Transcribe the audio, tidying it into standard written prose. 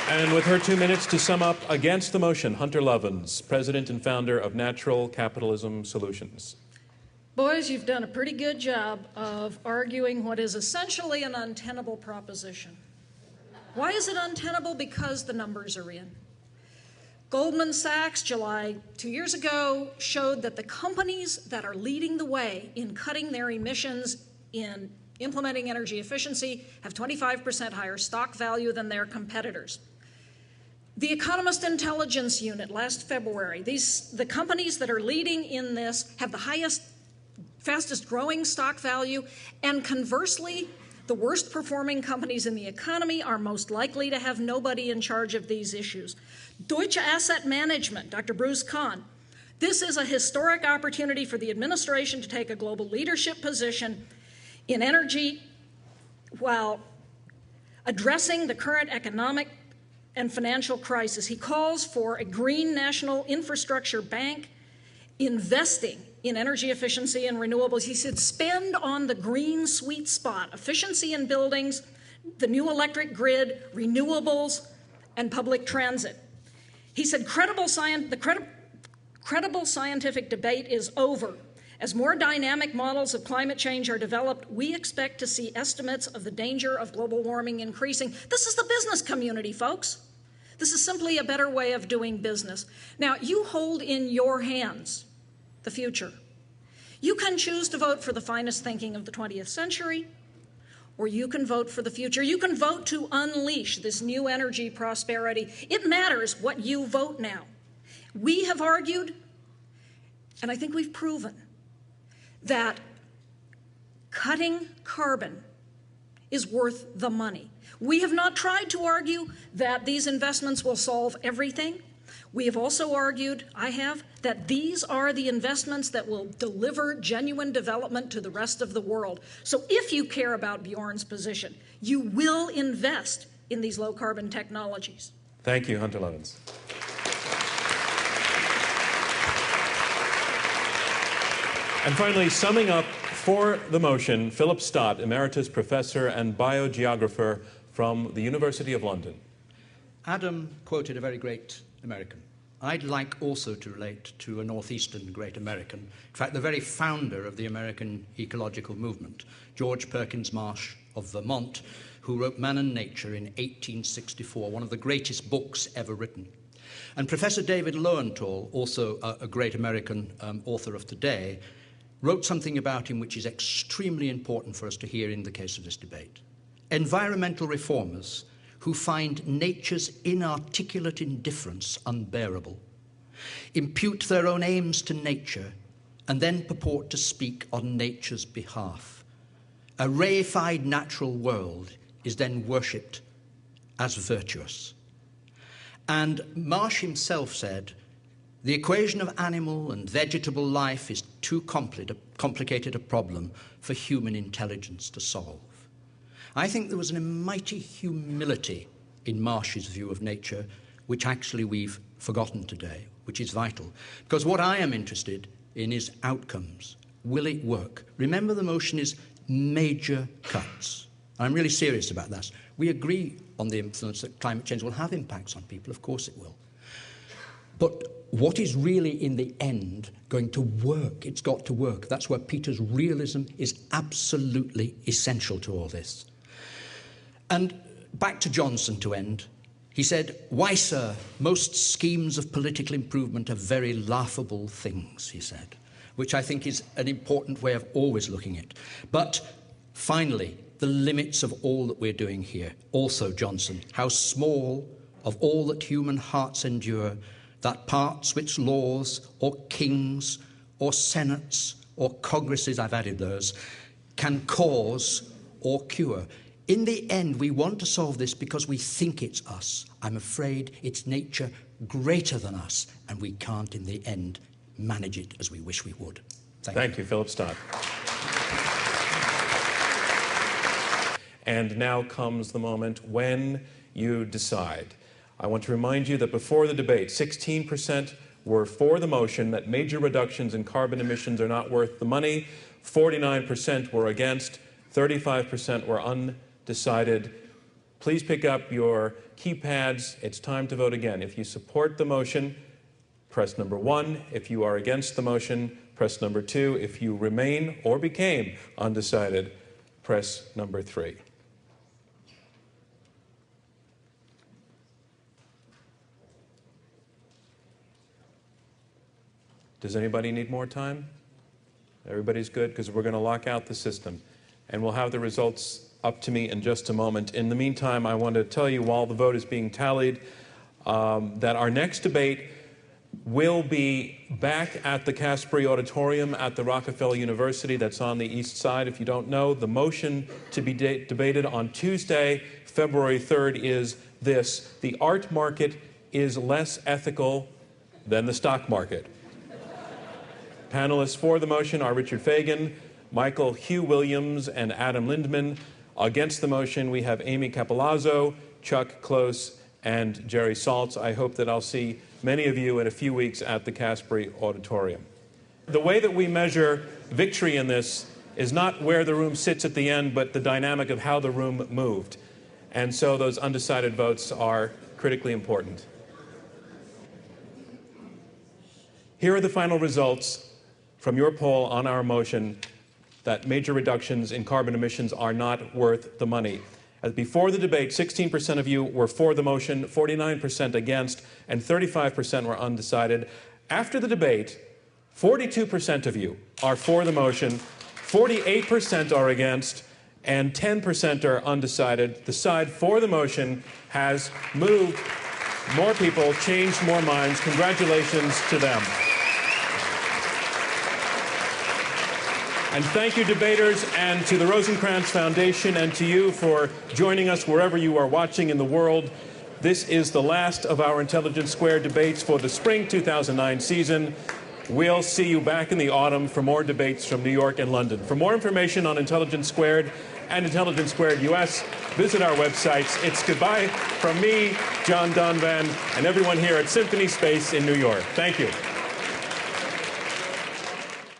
And with her 2 minutes to sum up against the motion, Hunter Lovins, president and founder of Natural Capitalism Solutions. Boys, you've done a pretty good job of arguing what is essentially an untenable proposition. Why is it untenable? Because the numbers are in. Goldman Sachs, July 2 years ago, showed that the companies that are leading the way in cutting their emissions in implementing energy efficiency have 25% higher stock value than their competitors. The Economist Intelligence Unit last February, the companies that are leading in this have the highest, fastest growing stock value, and conversely, the worst performing companies in the economy are most likely to have nobody in charge of these issues. Deutsche Asset Management, Dr. Bruce Kahn, this is a historic opportunity for the administration to take a global leadership position in energy while addressing the current economic and financial crisis. He calls for a green national infrastructure bank investing in energy efficiency and renewables. He said spend on the green sweet spot, efficiency in buildings, the new electric grid, renewables, and public transit. He said the credible scientific debate is over. As more dynamic models of climate change are developed, we expect to see estimates of the danger of global warming increasing. This is the business community, folks. This is simply a better way of doing business. Now, you hold in your hands the future. You can choose to vote for the finest thinking of the 20th century, or you can vote for the future. You can vote to unleash this new energy prosperity. It matters what you vote now. We have argued, and I think we've proven, that cutting carbon is worth the money. We have not tried to argue that these investments will solve everything. We have also argued, I have, that these are the investments that will deliver genuine development to the rest of the world. So if you care about Bjorn's position, you will invest in these low-carbon technologies. Thank you, Hunter Lovins. And finally, summing up for the motion, Phillip Stott, Emeritus Professor and Biogeographer from the University of London. Adam quoted a very great American. I'd like also to relate to a northeastern great American, in fact, the very founder of the American ecological movement, George Perkins Marsh of Vermont, who wrote Man and Nature in 1864, one of the greatest books ever written. And Professor David Lowenthal, also a great American author of today, wrote something about him which is extremely important for us to hear in the case of this debate. Environmental reformers who find nature's inarticulate indifference unbearable, impute their own aims to nature, and then purport to speak on nature's behalf. A reified natural world is then worshipped as virtuous. And Marsh himself said, the equation of animal and vegetable life is too complicated a problem for human intelligence to solve. I think there was a mighty humility in Marsh's view of nature, which actually we've forgotten today, which is vital. Because what I am interested in is outcomes. Will it work? Remember, the motion is major cuts. I'm really serious about that. We agree on the influence that climate change will have impacts on people. Of course it will. But what is really, in the end, going to work? It's got to work. That's where Peter's realism is absolutely essential to all this. And back to Johnson to end. He said, "Why, sir, most schemes of political improvement are very laughable things," he said, which I think is an important way of always looking at it. But finally, the limits of all that we're doing here. Also, Johnson, how small of all that human hearts endure, that parts which laws or kings or senates or congresses, I've added those, can cause or cure. In the end, we want to solve this because we think it's us. I'm afraid it's nature greater than us, and we can't, in the end, manage it as we wish we would. Thank you, Phillip Stott. And now comes the moment when you decide. I want to remind you that before the debate, 16% were for the motion that major reductions in carbon emissions are not worth the money, 49% were against, 35% were undecided. Please pick up your keypads. It's time to vote again. If you support the motion, press number 1. If you are against the motion, press number 2. If you remain or became undecided, press number 3. Does anybody need more time? Everybody's good? Because we're going to lock out the system. And we'll have the results up to me in just a moment. In the meantime, I want to tell you, while the vote is being tallied, that our next debate will be back at the Caspery Auditorium at the Rockefeller University. That's on the east side. If you don't know, the motion to be debated on Tuesday, February 3rd is this: the art market is less ethical than the stock market. Panelists for the motion are Richard Fagan, Michael Hugh Williams, and Adam Lindman. Against the motion, we have Amy Capilazzo, Chuck Close, and Jerry Saltz. I hope that I'll see many of you in a few weeks at the Caspery Auditorium. The way that we measure victory in this is not where the room sits at the end, but the dynamic of how the room moved. And so those undecided votes are critically important. Here are the final results from your poll on our motion that major reductions in carbon emissions are not worth the money. Before the debate, 16% of you were for the motion, 49% against, and 35% were undecided. After the debate, 42% of you are for the motion, 48% are against, and 10% are undecided. The side for the motion has moved more people, changed more minds. Congratulations to them. And thank you, debaters, and to the Rosencrantz Foundation, and to you for joining us wherever you are watching in the world. This is the last of our Intelligence Squared debates for the spring 2009 season. We'll see you back in the autumn for more debates from New York and London. For more information on Intelligence Squared and Intelligence Squared US, visit our websites. It's goodbye from me, John Donvan, and everyone here at Symphony Space in New York. Thank you.